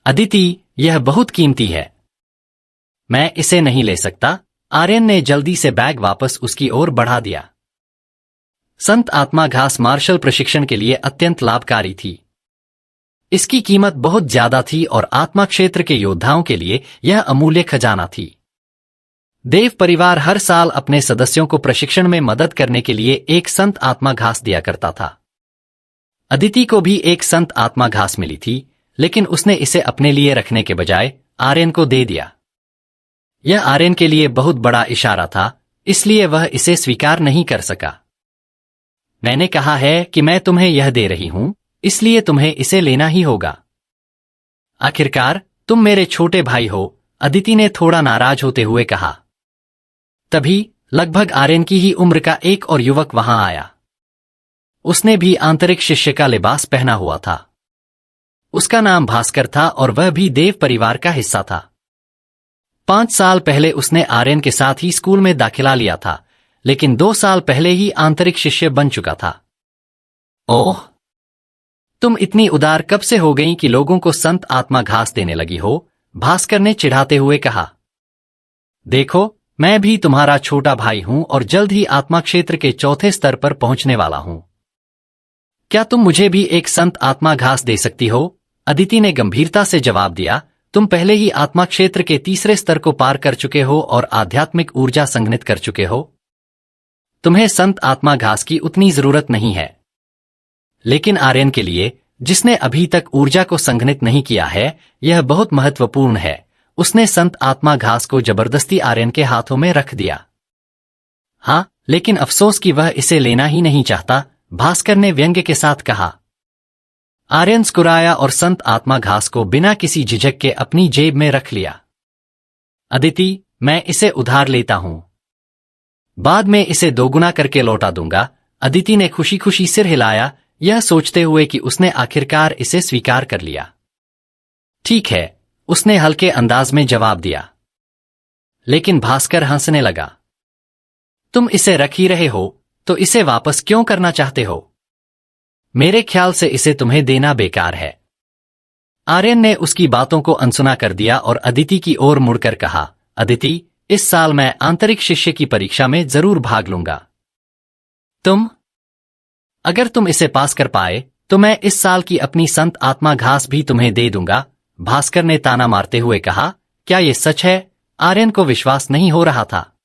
अदिति, यह बहुत कीमती है। मैं इसे नहीं ले सकता। आर्यन ने जल्दी से बैग वापस उसकी ओर बढ़ा दिया। संत आत्मा घास मार्शल प्रशिक्षण के लिए अत्यंत लाभकारी थी। इसकी कीमत बहुत ज्यादा थी और आत्मा क्षेत्र के योद्धाओं के लिए यह अमूल्य खजाना थी। देव परिवार हर साल अपने सदस्यों को प्रशिक्षण में मदद करने के लिए एक संत आत्मा घास दिया करता था। अदिति को भी एक संत आत्मा घास मिली थी, लेकिन उसने इसे अपने लिए रखने के बजाय आर्यन को दे दिया। यह आर्यन के लिए बहुत बड़ा इशारा था, इसलिए वह इसे स्वीकार नहीं कर सका। मैंने कहा है कि मैं तुम्हें यह दे रही हूं, इसलिए तुम्हें इसे लेना ही होगा। आखिरकार तुम मेरे छोटे भाई हो, अदिति ने थोड़ा नाराज होते हुए कहा। तभी लगभग आर्यन की ही उम्र का एक और युवक वहां आया। उसने भी आंतरिक शिष्य का लिबास पहना हुआ था। उसका नाम भास्कर था और वह भी देव परिवार का हिस्सा था। 5 साल पहले उसने आर्यन के साथ ही स्कूल में दाखिला लिया था, लेकिन 2 साल पहले ही आंतरिक शिष्य बन चुका था। ओह, तुम इतनी उदार कब से हो गई कि लोगों को संत आत्मा घास देने लगी हो? भास्कर ने चिढ़ाते हुए कहा। देखो, मैं भी तुम्हारा छोटा भाई हूं और जल्द ही आत्मा क्षेत्र के 4थे स्तर पर पहुंचने वाला हूं। क्या तुम मुझे भी एक संत आत्मा घास दे सकती हो? अदिति ने गंभीरता से जवाब दिया। तुम पहले ही आत्मा क्षेत्र के 3रे स्तर को पार कर चुके हो और आध्यात्मिक ऊर्जा संघनित कर चुके हो। तुम्हें संत आत्मा घास की उतनी जरूरत नहीं है। लेकिन आर्यन के लिए, जिसने अभी तक ऊर्जा को संघनित नहीं किया है, यह बहुत महत्वपूर्ण है। उसने संत आत्मा घास को जबरदस्ती आर्यन के हाथों में रख दिया। हाँ, लेकिन अफसोस कि वह इसे लेना ही नहीं चाहता, भास्कर ने व्यंग्य के साथ कहा। आर्यन मुस्कुराया और संत आत्मा घास को बिना किसी झिझक के अपनी जेब में रख लिया। अदिति, मैं इसे उधार लेता हूं। बाद में इसे दोगुना करके लौटा दूंगा। अदिति ने खुशी खुशी सिर हिलाया, यह सोचते हुए कि उसने आखिरकार इसे स्वीकार कर लिया। ठीक है, उसने हल्के अंदाज में जवाब दिया। लेकिन भास्कर हंसने लगा। तुम इसे रख ही रहे हो, तो इसे वापस क्यों करना चाहते हो? मेरे ख्याल से इसे तुम्हें देना बेकार है। आर्यन ने उसकी बातों को अनसुना कर दिया और अदिति की ओर मुड़कर कहा, अदिति, इस साल मैं आंतरिक शिष्य की परीक्षा में जरूर भाग लूंगा। अगर तुम इसे पास कर पाए, तो मैं इस साल की अपनी संत आत्मा घास भी तुम्हें दे दूंगा। भास्कर ने ताना मारते हुए कहा। क्या यह सच है? आर्यन को विश्वास नहीं हो रहा था।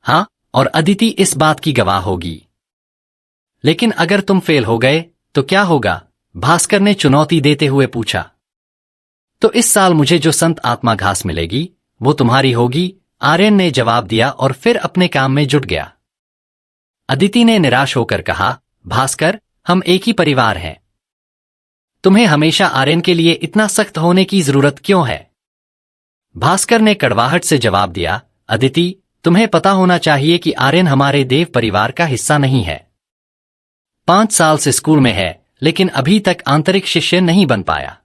हाँ, और अदिति इस बात की गवाह होगी। लेकिन अगर तुम फेल हो गए, तो क्या होगा? भास्कर ने चुनौती देते हुए पूछा। तो इस साल मुझे जो संत आत्मा घास मिलेगी, वो तुम्हारी होगी, आर्यन ने जवाब दिया और फिर अपने काम में जुट गया। अदिति ने निराश होकर कहा, भास्कर, हम एक ही परिवार हैं। तुम्हें हमेशा आर्यन के लिए इतना सख्त होने की जरूरत क्यों है? भास्कर ने कड़वाहट से जवाब दिया, अदिति, तुम्हें पता होना चाहिए कि आर्यन हमारे देव परिवार का हिस्सा नहीं है। 5 साल से स्कूल में है, लेकिन अभी तक आंतरिक शिष्य नहीं बन पाया।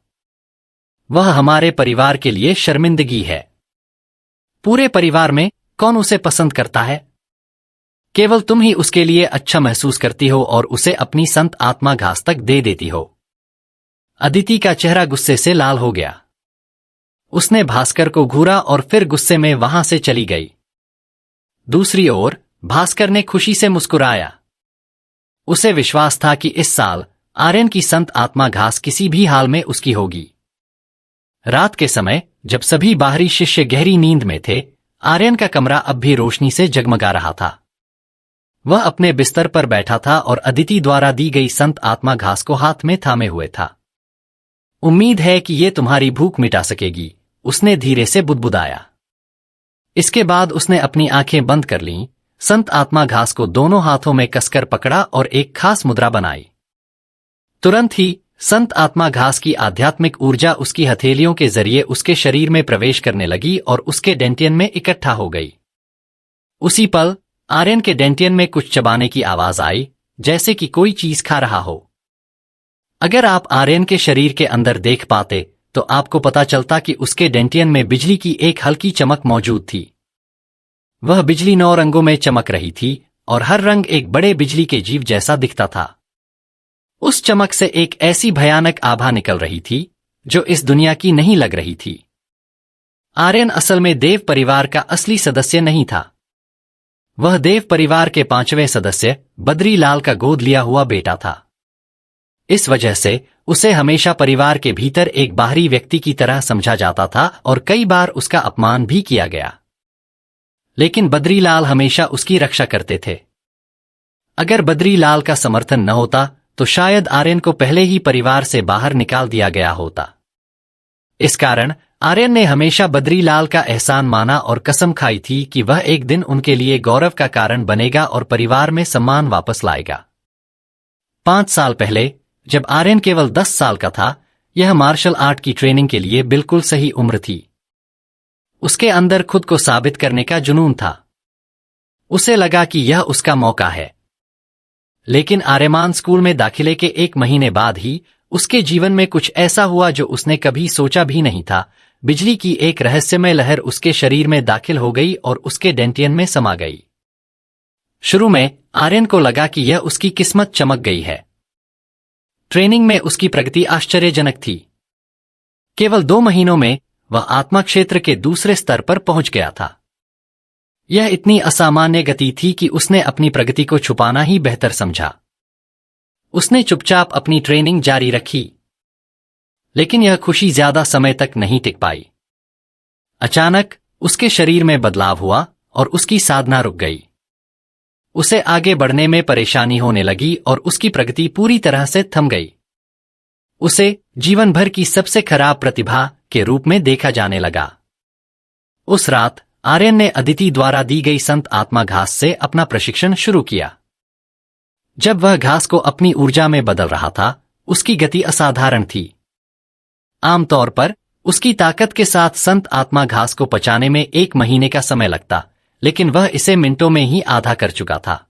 वह हमारे परिवार के लिए शर्मिंदगी है। पूरे परिवार में कौन उसे पसंद करता है? केवल तुम ही उसके लिए अच्छा महसूस करती हो और उसे अपनी संत आत्मा घास तक दे देती हो। अदिति का चेहरा गुस्से से लाल हो गया। उसने भास्कर को घूरा और फिर गुस्से में वहां से चली गई। दूसरी ओर भास्कर ने खुशी से मुस्कुराया। उसे विश्वास था कि इस साल आर्यन की संत आत्मा घास किसी भी हाल में उसकी होगी। रात के समय, जब सभी बाहरी शिष्य गहरी नींद में थे, आर्यन का कमरा अब भी रोशनी से जगमगा रहा था। वह अपने बिस्तर पर बैठा था और अदिति द्वारा दी गई संत आत्मा घास को हाथ में थामे हुए था। उम्मीद है कि ये तुम्हारी भूख मिटा सकेगी, उसने धीरे से बुदबुदाया। इसके बाद उसने अपनी आंखें बंद कर लीं, संत आत्मा घास को दोनों हाथों में कसकर पकड़ा और एक खास मुद्रा बनाई। तुरंत ही संत आत्मा घास की आध्यात्मिक ऊर्जा उसकी हथेलियों के जरिए उसके शरीर में प्रवेश करने लगी और उसके डेंटियन में इकट्ठा हो गई। उसी पल आर्यन के डेंटियन में कुछ चबाने की आवाज आई, जैसे कि कोई चीज खा रहा हो। अगर आप आर्यन के शरीर के अंदर देख पाते, तो आपको पता चलता कि उसके डेंटियन में बिजली की एक हल्की चमक मौजूद थी। वह बिजली 9 रंगों में चमक रही थी और हर रंग एक बड़े बिजली के जीव जैसा दिखता था। उस चमक से एक ऐसी भयानक आभा निकल रही थी, जो इस दुनिया की नहीं लग रही थी। आर्यन असल में देव परिवार का असली सदस्य नहीं था। वह देव परिवार के 5वें सदस्य बद्रीलाल का गोद लिया हुआ बेटा था। इस वजह से उसे हमेशा परिवार के भीतर एक बाहरी व्यक्ति की तरह समझा जाता था और कई बार उसका अपमान भी किया गया। लेकिन बद्रीलाल हमेशा उसकी रक्षा करते थे। अगर बद्रीलाल का समर्थन न होता तो शायद आर्यन को पहले ही परिवार से बाहर निकाल दिया गया होता। इस कारण आर्यन ने हमेशा बद्रीलाल का एहसान माना और कसम खाई थी कि वह एक दिन उनके लिए गौरव का कारण बनेगा और परिवार में सम्मान वापस लाएगा। 5 साल पहले, जब आर्यन केवल 10 साल का था, यह मार्शल आर्ट की ट्रेनिंग के लिए बिल्कुल सही उम्र थी। उसके अंदर खुद को साबित करने का जुनून था। उसे लगा कि यह उसका मौका है। लेकिन आर्यमान स्कूल में दाखिले के 1 महीने बाद ही उसके जीवन में कुछ ऐसा हुआ जो उसने कभी सोचा भी नहीं था। बिजली की एक रहस्यमय लहर उसके शरीर में दाखिल हो गई और उसके डेंटियन में समा गई। शुरू में आर्यन को लगा कि यह उसकी किस्मत चमक गई है। ट्रेनिंग में उसकी प्रगति आश्चर्यजनक थी। केवल 2 महीनों में वह आत्मा क्षेत्र के दूसरे स्तर पर पहुंच गया था। यह इतनी असामान्य गति थी कि उसने अपनी प्रगति को छुपाना ही बेहतर समझा। उसने चुपचाप अपनी ट्रेनिंग जारी रखी। लेकिन यह खुशी ज्यादा समय तक नहीं टिक पाई। अचानक उसके शरीर में बदलाव हुआ और उसकी साधना रुक गई। उसे आगे बढ़ने में परेशानी होने लगी और उसकी प्रगति पूरी तरह से थम गई। उसे जीवन भर की सबसे खराब प्रतिभा के रूप में देखा जाने लगा। उस रात आर्यन ने अदिति द्वारा दी गई संत आत्मा घास से अपना प्रशिक्षण शुरू किया। जब वह घास को अपनी ऊर्जा में बदल रहा था, उसकी गति असाधारण थी। आमतौर पर उसकी ताकत के साथ संत आत्मा घास को पचाने में 1 महीने का समय लगता, लेकिन वह इसे मिनटों में ही आधा कर चुका था।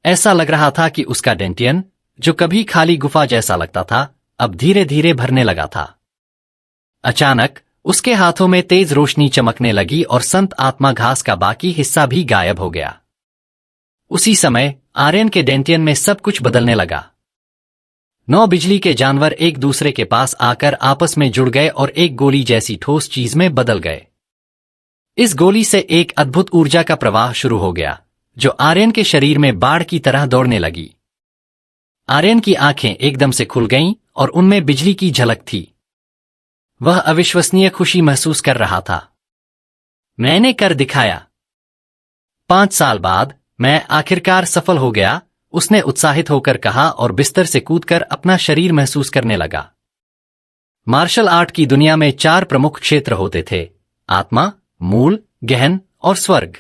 ऐसा लग रहा था कि उसका डेंटियन, जो कभी खाली गुफा जैसा लगता था, अब धीरे धीरे भरने लगा था। अचानक उसके हाथों में तेज रोशनी चमकने लगी और संत आत्मा घास का बाकी हिस्सा भी गायब हो गया। उसी समय आर्यन के डेंटियन में सब कुछ बदलने लगा। 9 बिजली के जानवर एक दूसरे के पास आकर आपस में जुड़ गए और एक गोली जैसी ठोस चीज में बदल गए। इस गोली से एक अद्भुत ऊर्जा का प्रवाह शुरू हो गया, जो आर्यन के शरीर में बाढ़ की तरह दौड़ने लगी। आर्यन की आंखें एकदम से खुल गईं और उनमें बिजली की झलक थी। वह अविश्वसनीय खुशी महसूस कर रहा था। मैंने कर दिखाया। 5 साल बाद मैं आखिरकार सफल हो गया, उसने उत्साहित होकर कहा और बिस्तर से कूदकर अपना शरीर महसूस करने लगा। मार्शल आर्ट की दुनिया में 4 प्रमुख क्षेत्र होते थे: आत्मा, मूल, गहन और स्वर्ग।